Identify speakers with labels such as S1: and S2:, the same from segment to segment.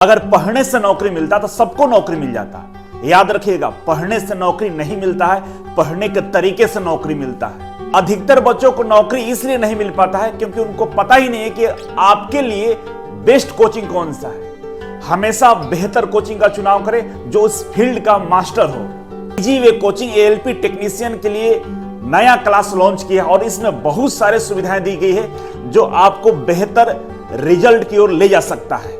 S1: अगर पढ़ने से नौकरी मिलता तो सबको नौकरी मिल जाता है। याद रखिएगा, पढ़ने से नौकरी नहीं मिलता है, पढ़ने के तरीके से नौकरी मिलता है। अधिकतर बच्चों को नौकरी इसलिए नहीं मिल पाता है क्योंकि उनको पता ही नहीं है कि आपके लिए बेस्ट कोचिंग कौन सा है। हमेशा बेहतर कोचिंग का चुनाव करें जो उस फील्ड का मास्टर हो। Easy way coaching ALP technician के लिए नया क्लास लॉन्च किया और इसमें बहुत सारे सुविधाएं दी गई है जो आपको बेहतर रिजल्ट की ओर ले जा सकता है।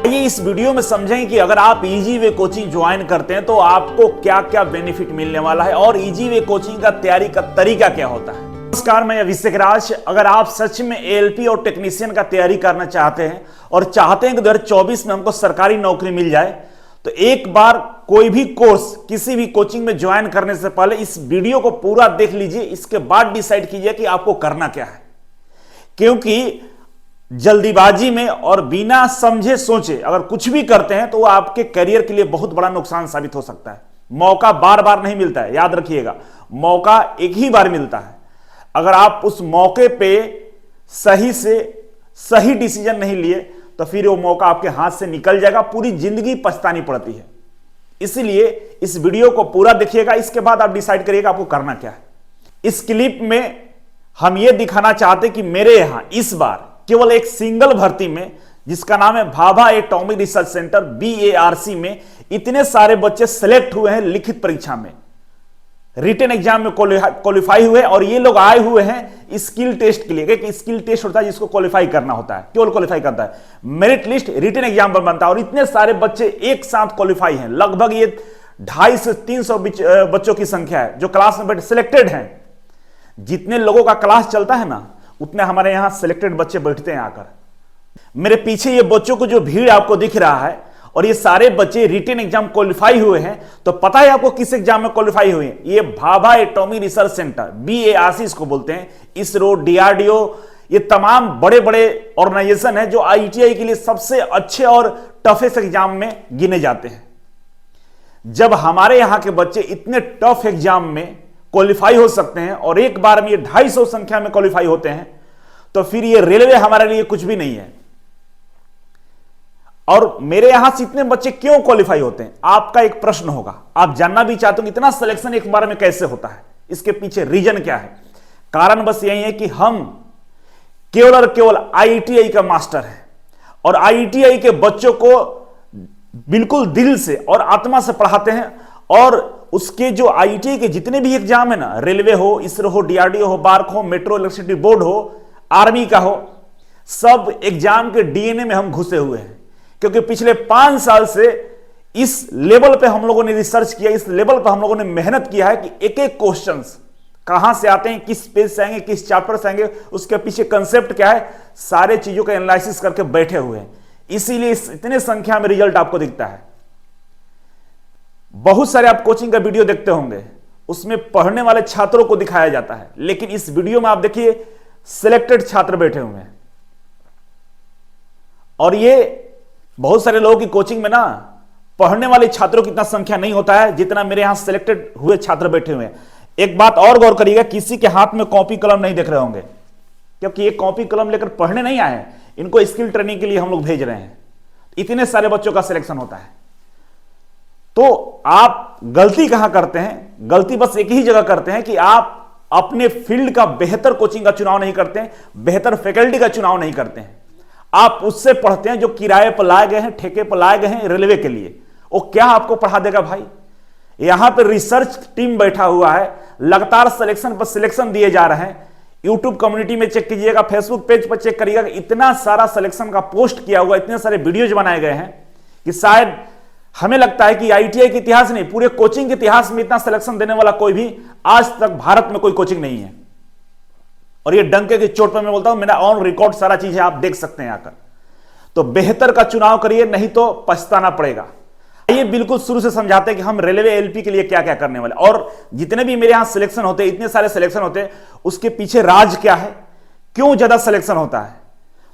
S1: ये इस वीडियो में समझेंगे कि अगर आप इजी वे कोचिंग ज्वाइन करते हैं तो आपको क्या क्या बेनिफिट मिलने वाला है और इजी वे कोचिंग का तैयारी का तरीका क्या होता है। नमस्कार, मैं अभिषेक राज। अगर आप सच में एएलपी और टेक्नीशियन का तैयारी करना चाहते हैं और चाहते हैं कि 2024 में हमको सरकारी नौकरी मिल जाए, तो एक बार कोई भी कोर्स किसी भी कोचिंग में ज्वाइन करने से पहले इस वीडियो को पूरा देख लीजिए। इसके बाद डिसाइड कीजिए कि आपको करना क्या है, क्योंकि जल्दीबाजी में और बिना समझे सोचे अगर कुछ भी करते हैं तो वो आपके करियर के लिए बहुत बड़ा नुकसान साबित हो सकता है। मौका बार बार नहीं मिलता है, याद रखिएगा, मौका एक ही बार मिलता है। अगर आप उस मौके पे सही से सही डिसीजन नहीं लिए तो फिर वो मौका आपके हाथ से निकल जाएगा, पूरी जिंदगी पछतानी पड़ती है। इसलिए इस वीडियो को पूरा देखिएगा, इसके बाद आप डिसाइड करिएगा आपको करना क्या है। इस क्लिप में हम ये दिखाना चाहते कि मेरे यहां इस बार केवल एक सिंगल भर्ती में, जिसका नाम है Bhabha atomic research centre BARC में, इतने सारे बच्चे सेलेक्ट हुए हैं लिखित परीक्षा में, रिटन एग्जाम में क्वालिफाई हुए और ये लोग आए हुए हैं स्किल टेस्ट के लिए। एक स्किल टेस्ट होता है जिसको क्वालिफाई करना होता है, केवल क्वालिफाई करता है, मेरिट लिस्ट रिटन एग्जाम पर बनता है और इतने सारे बच्चे एक साथ क्वालिफाई हैं। लगभग ये 250 से 300 बच्चों की संख्या है जो क्लास में सिलेक्टेड हैं। जितने लोगों का क्लास चलता है ना, उतने हमारे यहां सिलेक्टेड बच्चे बैठते हैं आकर। मेरे पीछे ये बच्चों को जो भीड़ आपको दिख रहा है और ये सारे बच्चे रिटन एग्जाम क्वालिफाई हुए हैं, तो पता है आपको किस एग्जाम में क्वालिफाई हुए हैं? ये Bhabha atomic research centre BARC इसको बोलते हैं। इसरो, DRDO, ये तमाम बड़े बड़े ऑर्गेनाइजेशन है जो ITI के लिए सबसे अच्छे और टफेस्ट एग्जाम में गिने जाते हैं। जब हमारे यहां के बच्चे इतने टफ एग्जाम में क्वालिफाई हो सकते हैं और एक बार में ये 250 संख्या में क्वालिफाई होते हैं, तो फिर ये रेलवे हमारे लिए कुछ भी नहीं है। और मेरे यहां से इतने बच्चे क्यों क्वालिफाई होते हैं, आपका एक प्रश्न होगा। आप जानना भी चाहते हो इतना सिलेक्शन एक बार में कैसे होता है, इसके पीछे रीजन क्या है। कारण बस यही है कि हम केवल और केवल ITI का मास्टर है और ITI के बच्चों को बिल्कुल दिल से और आत्मा से पढ़ाते हैं। और उसके जो ITI के जितने भी एग्जाम है ना, रेलवे हो, इसरो हो, DRDO हो, बार्क हो, मेट्रो इलेक्ट्रिसिटी बोर्ड हो, आर्मी का हो, सब एग्जाम के DNA में हम घुसे हुए हैं। क्योंकि पिछले 5 साल से इस लेवल पे हम लोगों ने रिसर्च किया, इस लेवल पे हम लोगों ने मेहनत किया है कि एक एक क्वेश्चंस कहां से आते हैं, किस पेज से आएंगे, किस चैप्टर से आएंगे, उसके पीछे कंसेप्ट क्या है, सारे चीजों का एनालिसिस करके बैठे हुए हैं। इसीलिए इतने संख्या में रिजल्ट आपको दिखता है। बहुत सारे आप कोचिंग का वीडियो देखते होंगे, उसमें पढ़ने वाले छात्रों को दिखाया जाता है, लेकिन इस वीडियो में आप देखिए सिलेक्टेड छात्र बैठे हुए हैं। और ये बहुत सारे लोगों की कोचिंग में ना पढ़ने वाले छात्रों की इतना संख्या नहीं होता है जितना मेरे यहां सिलेक्टेड हुए छात्र बैठे हुए हैं। एक बात और गौर करिएगा, किसी के हाथ में कॉपी कलम नहीं देख रहे होंगे, क्योंकि ये कॉपी कलम लेकर पढ़ने नहीं आए हैं, इनको स्किल ट्रेनिंग के लिए हम लोग भेज रहे हैं। इतने सारे बच्चों का सिलेक्शन होता है। तो आप गलती कहां करते हैं? गलती बस एक ही जगह करते हैं कि आप अपने फील्ड का बेहतर कोचिंग का चुनाव नहीं करते हैं, बेहतर फैकल्टी का चुनाव नहीं करते हैं। आप उससे पढ़ते हैं जो किराए पर लाए गए हैं, ठेके पर लाए गए हैं रेलवे के लिए। वो क्या आपको पढ़ा देगा भाई? यहां पर रिसर्च टीम बैठा हुआ है, लगातार सिलेक्शन पर सिलेक्शन दिए जा रहे हैं। यूट्यूब कम्युनिटी में चेक कीजिएगा, फेसबुक पेज पर चेक करिएगा, इतना सारा सिलेक्शन का पोस्ट किया हुआ, इतने सारे वीडियोज बनाए गए हैं कि शायद हमें लगता है कि ITI के इतिहास नहीं, पूरे कोचिंग के इतिहास में इतना सिलेक्शन देने वाला कोई भी आज तक भारत में कोई कोचिंग नहीं है। और ये डंके की चोट पर मैं बोलता हूं, मेरा ऑन रिकॉर्ड सारा चीज है, आप देख सकते हैं आकर। तो बेहतर का चुनाव करिए, नहीं तो पछताना पड़ेगा। ये बिल्कुल शुरू से समझाते हैं कि हम रेलवे LP के लिए क्या क्या करने वाले, और जितने भी मेरे यहां सिलेक्शन होते हैं, इतने सारे सिलेक्शन होते हैं, उसके पीछे राज क्या है, क्यों ज्यादा सिलेक्शन होता है।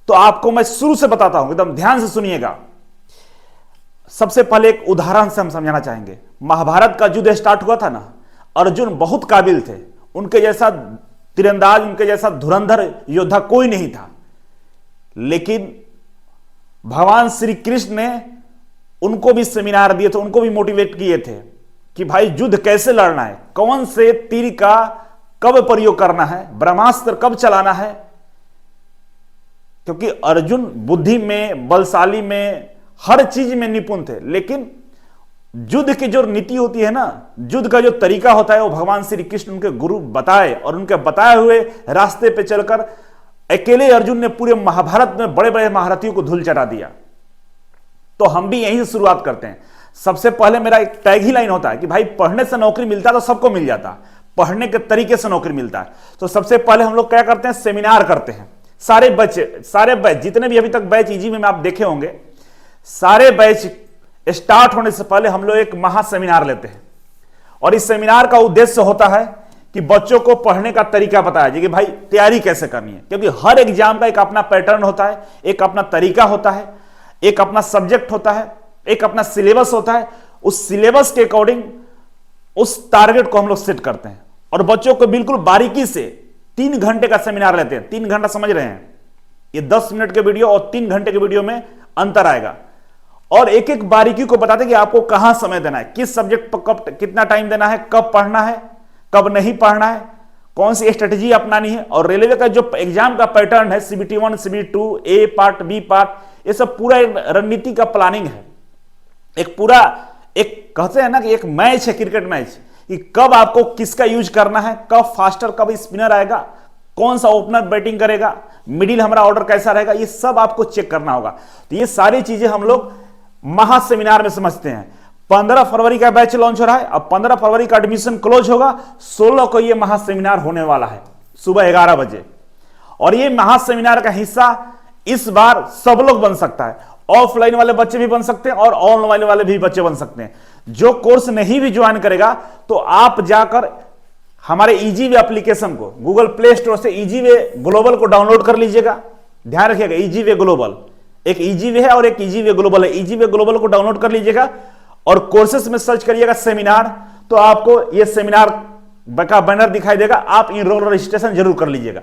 S1: तो आपको मैं शुरू से बताता हूं, एकदम ध्यान से सुनिएगा। सबसे पहले एक उदाहरण से हम समझाना चाहेंगे। महाभारत का युद्ध स्टार्ट हुआ था ना, अर्जुन बहुत काबिल थे, उनके जैसा तीरंदाज, उनके जैसा धुरंधर योद्धा कोई नहीं था, लेकिन भगवान श्री कृष्ण ने उनको भी सेमिनार दिए थे, उनको भी मोटिवेट किए थे कि भाई युद्ध कैसे लड़ना है, कौन से तीर का कब प्रयोग करना है, ब्रह्मास्त्र कब चलाना है। क्योंकि अर्जुन बुद्धि में, बलशाली में, हर चीज में निपुण थे, लेकिन युद्ध की जो नीति होती है ना, युद्ध का जो तरीका होता है, वो भगवान श्री कृष्ण उनके गुरु बताए, और उनके बताए हुए रास्ते पे चलकर अकेले अर्जुन ने पूरे महाभारत में बड़े बड़े महारथियों को धूल चटा दिया। तो हम भी यहीं से शुरुआत करते हैं। सबसे पहले मेरा एक टैग ही लाइन होता है कि भाई पढ़ने से नौकरी मिलता तो सबको मिल जाता, पढ़ने के तरीके से नौकरी मिलता है। तो सबसे पहले हम लोग क्या करते हैं, सेमिनार करते हैं। सारे बैच जितने भी अभी तक बैच ईजी में आप देखे होंगे, सारे बैच स्टार्ट होने से पहले हम लोग एक महा सेमिनार लेते हैं। और इस सेमिनार का उद्देश्य होता है कि बच्चों को पढ़ने का तरीका बताया जाए कि भाई तैयारी कैसे करनी है। क्योंकि हर एग्जाम का एक अपना पैटर्न होता है, एक अपना तरीका होता है, एक अपना सब्जेक्ट होता है, एक अपना सिलेबस होता है। उस सिलेबस के अकॉर्डिंग उस टारगेट को हम लोग सेट करते हैं और बच्चों को बिल्कुल बारीकी से 3 घंटे का सेमिनार लेते हैं। 3 घंटा समझ रहे हैं, ये 10 मिनट के वीडियो और 3 घंटे के वीडियो में अंतर आएगा। और एक एक बारीकी को बताते हैं कि आपको कहां समय देना है, किस सब्जेक्ट पर कब कितना टाइम देना है, कब पढ़ना है, कब नहीं पढ़ना है, कौन सी स्ट्रेटेजी अपनानी है। और रेलवे का जो एग्जाम का पैटर्न है, CBT 1, CBT 2, A part, B part, ये सब पूरा रणनीति का प्लानिंग है। एक पूरा एक कहते हैं ना कि एक मैच है, क्रिकेट मैच, कि कब आपको किसका यूज करना है, कब फास्टर, कब स्पिनर आएगा, कौन सा ओपनर बैटिंग करेगा, मिडिल हमारा ऑर्डर कैसा रहेगा, ये सब आपको चेक करना होगा। तो ये सारी चीजें हम लोग महा सेमिनार में समझते हैं। 15 फरवरी का बैच लॉन्च हो रहा है, अब 15 फरवरी का एडमिशन क्लोज होगा, 16 को ये महा सेमिनार होने वाला है सुबह 11 बजे। और ये महा सेमिनार का हिस्सा इस बार सब लोग बन सकता है, ऑफलाइन वाले बच्चे भी बन सकते हैं और ऑनलाइन वाले भी बच्चे बन सकते हैं। जो कोर्स नहीं भी ज्वाइन करेगा तो आप जाकर हमारे इजी वे एप्लीकेशन को गूगल प्ले स्टोर से इजी वे ग्लोबल को डाउनलोड कर लीजिएगा। ध्यान रखिएगा, इजी वे ग्लोबल, एक इजी वे है और एक इजी वे ग्लोबल है। इजी वे ग्लोबल को डाउनलोड कर लीजिएगा और कोर्सेस में सर्च करिएगा सेमिनार, तो आपको यह सेमिनार का बैनर दिखाई देगा। आप इनरोल रजिस्ट्रेशन जरूर कर लीजिएगा,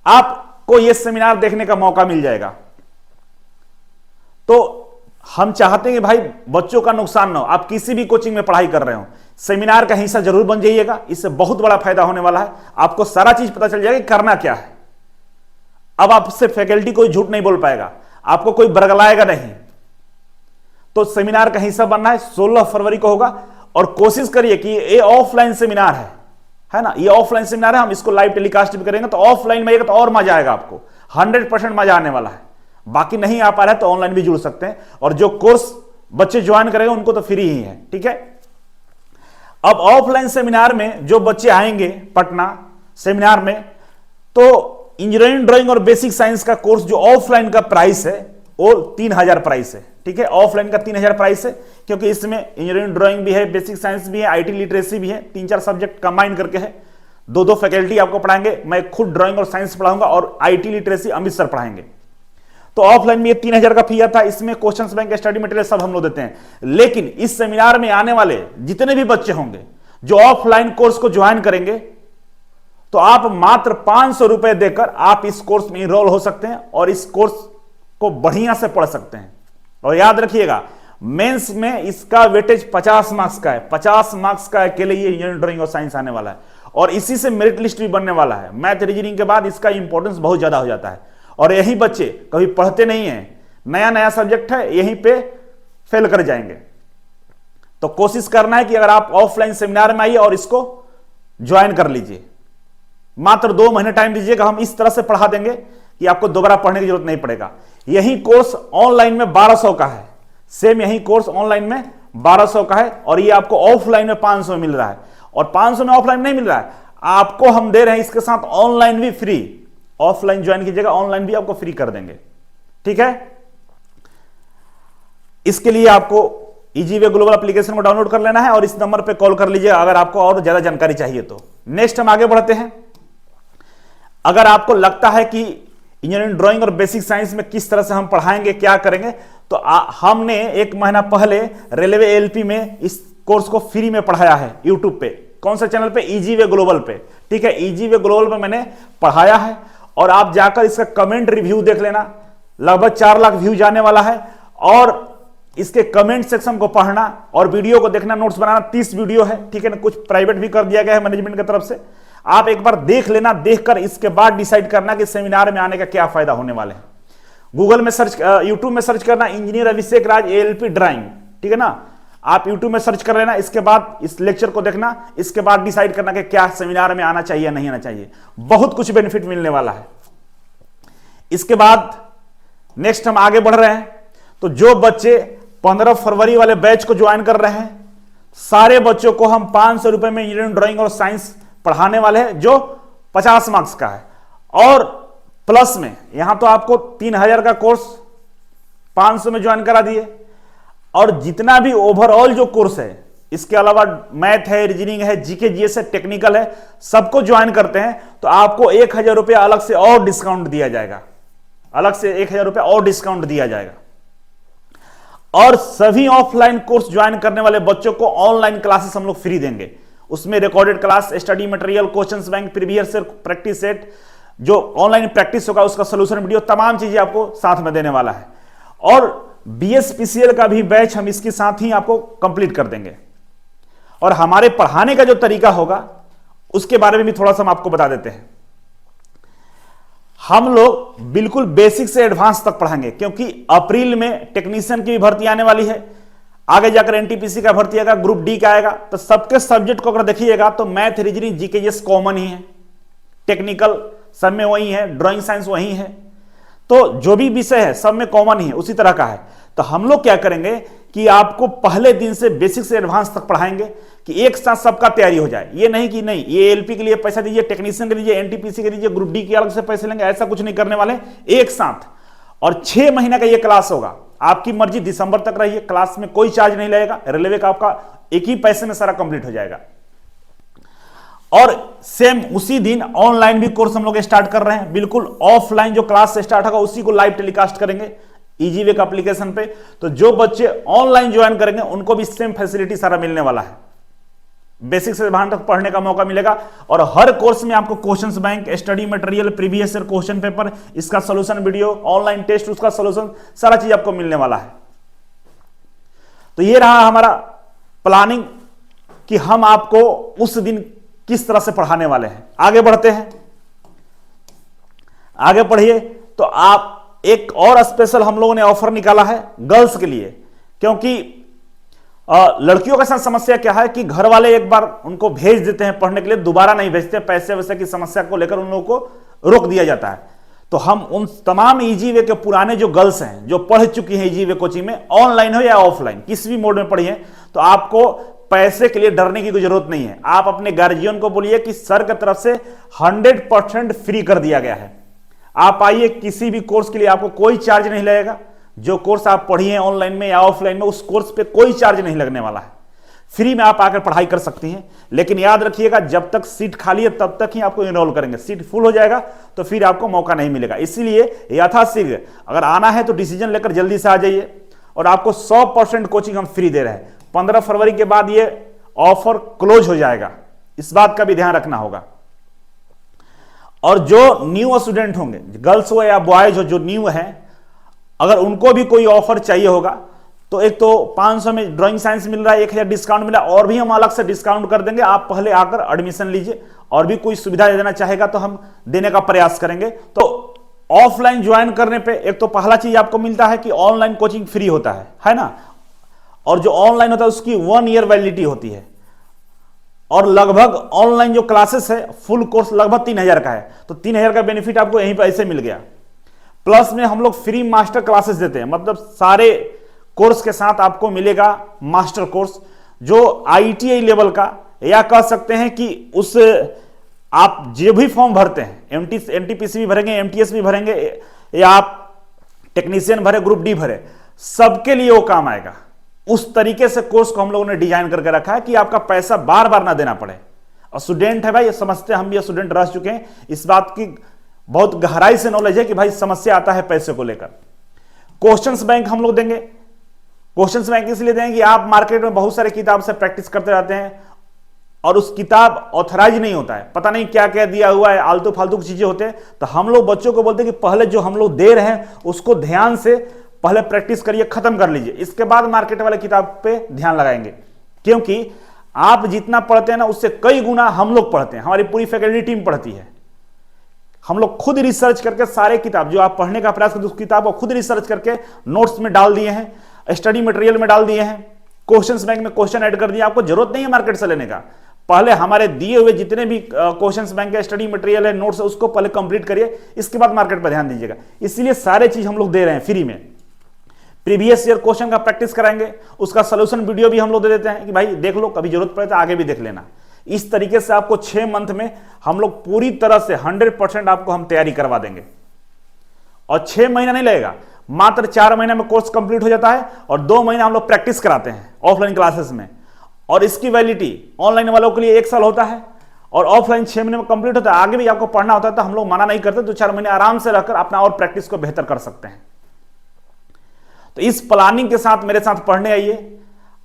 S1: आपको यह सेमिनार देखने का मौका मिल जाएगा। तो हम चाहते हैं कि भाई बच्चों का नुकसान ना हो। आप किसी भी कोचिंग में पढ़ाई कर रहे हो, सेमिनार का हिस्सा जरूर बन जाइएगा, इससे बहुत बड़ा फायदा होने वाला है। आपको सारा चीज पता चल जाएगा कि करना क्या है। अब आपसे फैकल्टी कोई झूठ नहीं बोल पाएगा, आपको कोई बरगलाएगा नहीं। तो सेमिनार का हिस्सा बनना है, 16 फरवरी को होगा। और कोशिश करिए कि ये ऑफलाइन सेमिनार है ना, ये ऑफलाइन सेमिनार है, हम इसको लाइव टेलीकास्ट भी करेंगे। तो ऑफलाइन में तो और मजा आएगा, आपको 100% मजा आने वाला है। बाकी नहीं आ पा रहा है तो ऑनलाइन भी जुड़ सकते हैं, और जो कोर्स बच्चे ज्वाइन करेंगे उनको तो फ्री ही है, ठीक है। अब ऑफलाइन सेमिनार में जो बच्चे आएंगे पटना सेमिनार में, तो इंजीनियरिंग ड्राइंग और बेसिक साइंस का कोर्स जो ऑफलाइन का प्राइस है वो 3000 प्राइस है, ठीक है। ऑफलाइन का 3000 प्राइस है, क्योंकि इसमें इंजीनियरिंग ड्राइंग भी है, बेसिक साइंस भी है, IT लिटरेसी भी है, 3-4 सब्जेक्ट कंबाइन करके है। 2-2 फैकल्टी आपको पढ़ाएंगे, मैं खुद ड्राइंग और साइंस पढ़ाऊंगा और IT लिटरेसी अमित सर पढ़ाएंगे। तो ऑफलाइन में ये 3000 का फी आता है, इसमें क्वेश्चंस बैंक, स्टडी मटेरियल सब हम लोग देते हैं। लेकिन इस सेमिनार में आने वाले जितने भी बच्चे होंगे जो ऑफलाइन कोर्स को ज्वाइन करेंगे, तो आप मात्र 500 रुपए देकर आप इस कोर्स में इनरोल हो सकते हैं और इस कोर्स को बढ़िया से पढ़ सकते हैं। और याद रखिएगा, मेंस में इसका वेटेज 50 मार्क्स का है, 50 मार्क्स का अकेले ये इंजीनियरिंग ड्राइंग और साइंस आने वाला है, और इसी से मेरिट लिस्ट भी बनने वाला है। मैथ रीजनिंग के बाद इसका इंपॉर्टेंस बहुत ज्यादा हो जाता है, और यही बच्चे कभी पढ़ते नहीं हैं, नया नया सब्जेक्ट है, यहीं पे फेल कर जाएंगे। तो कोशिश करना है कि अगर आप ऑफलाइन सेमिनार में आइए और इसको ज्वाइन कर लीजिए। मात्र 2 महीने टाइम दीजिएगा, हम इस तरह से पढ़ा देंगे कि आपको दोबारा पढ़ने की जरूरत नहीं पड़ेगा। यही कोर्स ऑनलाइन में 1200 का है, सेम यही कोर्स ऑनलाइन में 1200 का है, और ये आपको ऑफलाइन में 500 मिल रहा है। और 500 में ऑफलाइन नहीं मिल रहा है, आपको हम दे रहे हैं इसके साथ ऑनलाइन भी फ्री। ऑफलाइन ज्वाइन कीजिएगा, ऑनलाइन भी आपको फ्री कर देंगे, ठीक है। इसके लिए आपको इजी वे ग्लोबल एप्लीकेशन को डाउनलोड कर लेना है और इस नंबर पे कॉल कर लीजिए अगर आपको और ज्यादा जानकारी चाहिए तो। नेक्स्ट हम आगे बढ़ते हैं। अगर आपको लगता है कि इंजीनियरिंग ड्राइंग और बेसिक साइंस में किस तरह से हम पढ़ाएंगे, क्या करेंगे, तो हमने 1 महीना पहले रेलवे LP में इस कोर्स को फ्री में पढ़ाया है यूट्यूब पे। कौन सा चैनल पे? इजी वे ग्लोबल पे, ठीक है। इजी वे ग्लोबल पे मैंने पढ़ाया है, और आप जाकर इसका कमेंट रिव्यू देख लेना। लगभग 4 लाख व्यू जाने वाला है, और इसके कमेंट सेक्शन को पढ़ना और वीडियो को देखना, नोट्स बनाना। 30 वीडियो है, ठीक है ना, कुछ प्राइवेट भी कर दिया गया है मैनेजमेंट की तरफ से। आप एक बार देख लेना, देखकर इसके बाद डिसाइड करना कि सेमिनार में आने का क्या फायदा होने वाले हैं। गूगल में सर्च, यूट्यूब में सर्च करना इंजीनियर अभिषेक राज ALP ड्राइंग, ठीक है ना। आप यूट्यूब में सर्च कर लेना, इसके बाद इस लेक्चर को देखना, इसके बाद डिसाइड करना कि क्या सेमिनार में आना चाहिए नहीं आना चाहिए। बहुत कुछ बेनिफिट मिलने वाला है। इसके बाद नेक्स्ट हम आगे बढ़ रहे हैं। तो जो बच्चे 15 फरवरी वाले बैच को ज्वाइन कर रहे हैं, सारे बच्चों को हम 500 रुपए में इंजीनियरिंग ड्राइंग और साइंस पढ़ाने वाले हैं, जो 50 मार्क्स का है। और प्लस में यहां तो आपको 3000 का कोर्स 500 में ज्वाइन करा दिए, और जितना भी ओवरऑल जो कोर्स है, इसके अलावा मैथ है, रीजनिंग है, जीके जीएस है, टेक्निकल है, सबको ज्वाइन करते हैं तो आपको 1000 रुपया अलग से और डिस्काउंट दिया जाएगा, अलग से 1000 रुपया और डिस्काउंट दिया जाएगा। और सभी ऑफलाइन कोर्स ज्वाइन करने वाले बच्चों को ऑनलाइन क्लासेस हम लोग फ्री देंगे। उसमें recorded class, study material, questions bank, previous year practice set, जो ऑनलाइन प्रैक्टिस होगा उसका सोल्यूशन वीडियो, तमाम चीजें आपको साथ में देने वाला है। और BSPCL का भी बैच हम इसके साथ ही आपको कंप्लीट कर देंगे। और हमारे पढ़ाने का जो तरीका होगा उसके बारे में भी थोड़ा सा हम आपको बता देते हैं। हम लोग बिल्कुल बेसिक से एडवांस तक पढ़ाएंगे, क्योंकि अप्रैल में टेक्नीशियन की भी भर्ती आने वाली है, आगे जाकर NTPC का भर्ती आएगा, ग्रुप D का आएगा। तो सबके सब्जेक्ट को अगर देखिएगा तो math, reasoning, GK GS common ही है, टेक्निकल सब में वही है, ड्राइंग साइंस वही है, तो जो भी विषय है सब में कॉमन ही है, उसी तरह का है। तो हम लोग क्या करेंगे कि आपको पहले दिन से बेसिक से एडवांस तक पढ़ाएंगे कि एक साथ सबका तैयारी हो जाए। ये नहीं कि नहीं ये ALP के लिए पैसा दीजिए, टेक्नीशियन के दीजिए, NTPC के दीजिए, ग्रुप D के अलग से पैसे लेंगे, ऐसा कुछ नहीं करने वाले, एक साथ। और 6 महीने का ये क्लास होगा, आपकी मर्जी, दिसंबर तक रहिए, क्लास में कोई चार्ज नहीं लगेगा, रेलवे का आपका एक ही पैसे में सारा कंप्लीट हो जाएगा। और सेम उसी दिन ऑनलाइन भी कोर्स हम लोग स्टार्ट कर रहे हैं, बिल्कुल ऑफलाइन जो क्लास स्टार्ट होगा उसी को लाइव टेलीकास्ट करेंगे EasyWay का एप्लीकेशन पे। तो जो बच्चे ऑनलाइन ज्वाइन करेंगे उनको भी सेम फैसिलिटी सारा मिलने वाला है, बेसिक से एडवांस तक पढ़ने का मौका मिलेगा। और हर कोर्स में आपको questions bank, study material, previous year question paper, इसका सॉल्यूशन वीडियो, ऑनलाइन टेस्ट, उसका सॉल्यूशन, सारा चीज आपको मिलने वाला है। तो ये रहा हमारा प्लानिंग कि हम आपको उस दिन किस तरह से पढ़ाने वाले हैं। आगे बढ़ते हैं, आगे पढ़िए। तो आप एक और स्पेशल हम लोगों ने ऑफर निकाला है गर्ल्स के लिए, क्योंकि लड़कियों के साथ समस्या क्या है कि घर वाले एक बार उनको भेज देते हैं पढ़ने के लिए, दोबारा नहीं भेजते, पैसे वैसे की समस्या को लेकर उन लोगों को रोक दिया जाता है। तो हम उन तमाम EasyWay के पुराने जो गर्ल्स हैं जो पढ़ चुकी हैं EasyWay कोचिंग में, ऑनलाइन हो या ऑफलाइन, किसी भी मोड में पढ़ी है, तो आपको पैसे के लिए डरने की कोई जरूरत नहीं है। आप अपने गार्जियन को बोलिए कि सर की तरफ से 100% फ्री कर दिया गया है। आप आइए, किसी भी कोर्स के लिए आपको कोई चार्ज नहीं लगेगा। जो कोर्स आप पढ़िए ऑनलाइन में या ऑफलाइन में, उस कोर्स पे कोई चार्ज नहीं लगने वाला है, फ्री में आप आकर पढ़ाई कर सकती हैं। लेकिन याद रखिएगा, जब तक सीट खाली है तब तक ही आपको इनरोल करेंगे, सीट फुल हो जाएगा तो फिर आपको मौका नहीं मिलेगा। इसीलिए यथाशीघ्र अगर आना है तो डिसीजन लेकर जल्दी से आ जाइए। और आपको 100% कोचिंग हम फ्री दे रहे हैं। 15 फरवरी के बाद ये ऑफर क्लोज हो जाएगा, इस बात का भी ध्यान रखना होगा। और जो न्यू स्टूडेंट होंगे, गर्ल्स हो या बॉयज हो, जो न्यू है, अगर उनको भी कोई ऑफर चाहिए होगा तो एक तो 500 में ड्राइंग साइंस मिल रहा है, 1000 डिस्काउंट मिला, और भी हम अलग से डिस्काउंट कर देंगे। आप पहले आकर एडमिशन लीजिए, और भी कोई सुविधा देना चाहेगा तो हम देने का प्रयास करेंगे। तो ऑफलाइन ज्वाइन करने पे एक तो पहला चीज आपको मिलता है कि ऑनलाइन कोचिंग फ्री होता है ना। और जो ऑनलाइन होता है उसकी 1 ईयर वैलिडिटी होती है। और लगभग ऑनलाइन जो क्लासेस है, फुल कोर्स लगभग 3000 का है, तो 3000 का बेनिफिट आपको यहीं पर ऐसे मिल गया। प्लस में हम लोग फ्री मास्टर क्लासेस देते हैं, मतलब सारे कोर्स के साथ आपको मिलेगा मास्टर कोर्स, जो ITI लेवल का, या कह सकते हैं कि उस आप जो भी फॉर्म भरते हैं, NTPC भी भरेंगे, MTS भी भरेंगे, या आप टेक्नीशियन भरे, ग्रुप D भरे, सबके लिए वो काम आएगा। उस तरीके से कोर्स को हम लोगों ने डिजाइन करके रखा है कि आपका पैसा बार बार ना देना पड़े। और स्टूडेंट है भाई, ये समझते, हम भी स्टूडेंट रह चुके हैं, इस बात की बहुत गहराई से नॉलेज है कि भाई समस्या आता है पैसे को लेकर। क्वेश्चंस बैंक हम लोग देंगे। क्वेश्चंस बैंक इसलिए देंगे कि आप मार्केट में बहुत सारे किताब से प्रैक्टिस करते रहते हैं और उस किताब ऑथराइज नहीं होता है, पता नहीं क्या क्या दिया हुआ है, आलतू फालतू की चीजें होते हैं। तो हम लोग बच्चों को बोलते हैं कि पहले जो हम लोग दे रहे हैं उसको ध्यान से पहले प्रैक्टिस करिए, खत्म कर लीजिए, इसके बाद मार्केट वाले किताब पे ध्यान लगाएंगे। क्योंकि आप जितना पढ़ते हैं ना उससे कई गुना हम लोग पढ़ते हैं, हमारी पूरी फैकल्टी टीम पढ़ती है। हम लोग खुद रिसर्च करके सारे किताब जो आप पढ़ने का प्रयास करते हैं उस किताब को खुद रिसर्च करके नोट्स में डाल दिए हैं, स्टडी मटेरियल में डाल दिए हैं, क्वेश्चंस बैंक में क्वेश्चन ऐड कर दिए। आपको जरूरत नहीं है मार्केट से लेने का, पहले हमारे दिए हुए जितने भी क्वेश्चंस बैंक के स्टडी मटेरियल है, नोट्स है, उसको पहले कंप्लीट करिए, इसके बाद मार्केट पर ध्यान दीजिएगा। इसीलिए सारे चीज हम लोग दे रहे हैं फ्री में। प्रीवियस ईयर क्वेश्चन का प्रैक्टिस कराएंगे, उसका सोल्यूशन वीडियो भी हम लोग दे देते हैं कि भाई देख लो, कभी जरूरत पड़े तो आगे भी देख लेना। इस तरीके से आपको 6 मंथ में हम लोग पूरी तरह से 100% आपको हम तैयारी करवा देंगे। और 6 महीना नहीं लगेगा, मात्र 4 महीने में कोर्स कंप्लीट हो जाता है और 2 महीना हम लोग प्रैक्टिस कराते हैं ऑफलाइन क्लासेस में। और इसकी वैलिडिटी ऑनलाइन वालों के लिए 1 साल होता है और ऑफलाइन 6 महीने में कंप्लीट होता है। आगे भी आपको पढ़ना होता है तो हम लोग मना नहीं करते, 2-4 महीने आराम से रहकर अपना और प्रैक्टिस को बेहतर कर सकते हैं। तो इस प्लानिंग के साथ मेरे साथ पढ़ने आइए।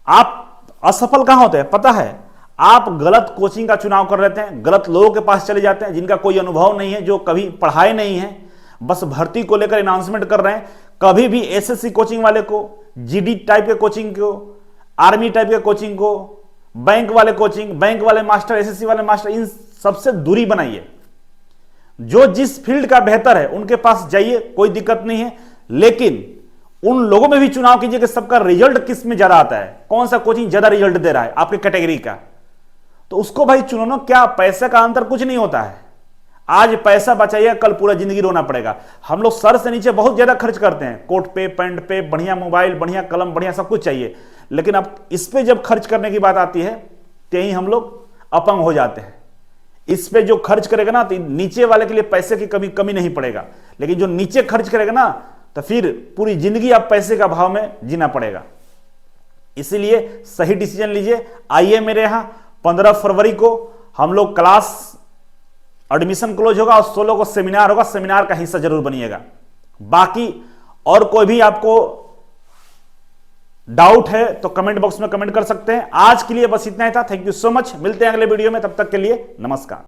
S1: आप असफल कहां होते हैं पता है? आप गलत कोचिंग का चुनाव कर लेते हैं, गलत लोगों के पास चले जाते हैं जिनका कोई अनुभव नहीं है, जो कभी पढ़ाए नहीं है, बस भर्ती को लेकर अनाउंसमेंट कर रहे हैं। कभी भी एसएससी कोचिंग वाले को, जीडी टाइप के कोचिंग को, आर्मी टाइप के कोचिंग को, बैंक वाले कोचिंग, बैंक वाले मास्टर, एसएससी वाले मास्टर, इन सबसे दूरी बनाइए। जो जिस फील्ड का बेहतर है उनके पास जाइए, कोई दिक्कत नहीं है, लेकिन उन लोगों में भी चुनाव कीजिए कि सबका रिजल्ट किस में ज्यादा आता है, कौन सा कोचिंग ज्यादा रिजल्ट दे रहा है आपके कैटेगरी का, तो उसको भाई चुनो ना। क्या पैसे का अंतर कुछ नहीं होता है। आज पैसा बचाइए, कल पूरा जिंदगी रोना पड़ेगा। हम लोग सर से नीचे बहुत ज्यादा खर्च करते हैं, कोट पे, पैंट पे, बढ़िया मोबाइल, बढ़िया कलम, बढ़िया सब कुछ चाहिए, लेकिन अब इस पे जब खर्च करने की बात आती है तो यही हम लोग अपंग हो जाते हैं। इस पे जो खर्च करेगा ना तो नीचे वाले के लिए पैसे की कमी नहीं पड़ेगा, लेकिन जो नीचे खर्च करेगा ना तो फिर पूरी जिंदगी आप पैसे का भाव में जीना पड़ेगा। इसीलिए सही डिसीजन लीजिए। आइए मेरे यहां 15 फरवरी को हम लोग क्लास एडमिशन क्लोज होगा और 16 को सेमिनार होगा, सेमिनार का हिस्सा जरूर बनिएगा। बाकी और कोई भी आपको डाउट है तो कमेंट बॉक्स में कमेंट कर सकते हैं। आज के लिए बस इतना ही था। थैंक यू सो मच, मिलते हैं अगले वीडियो में, तब तक के लिए नमस्कार।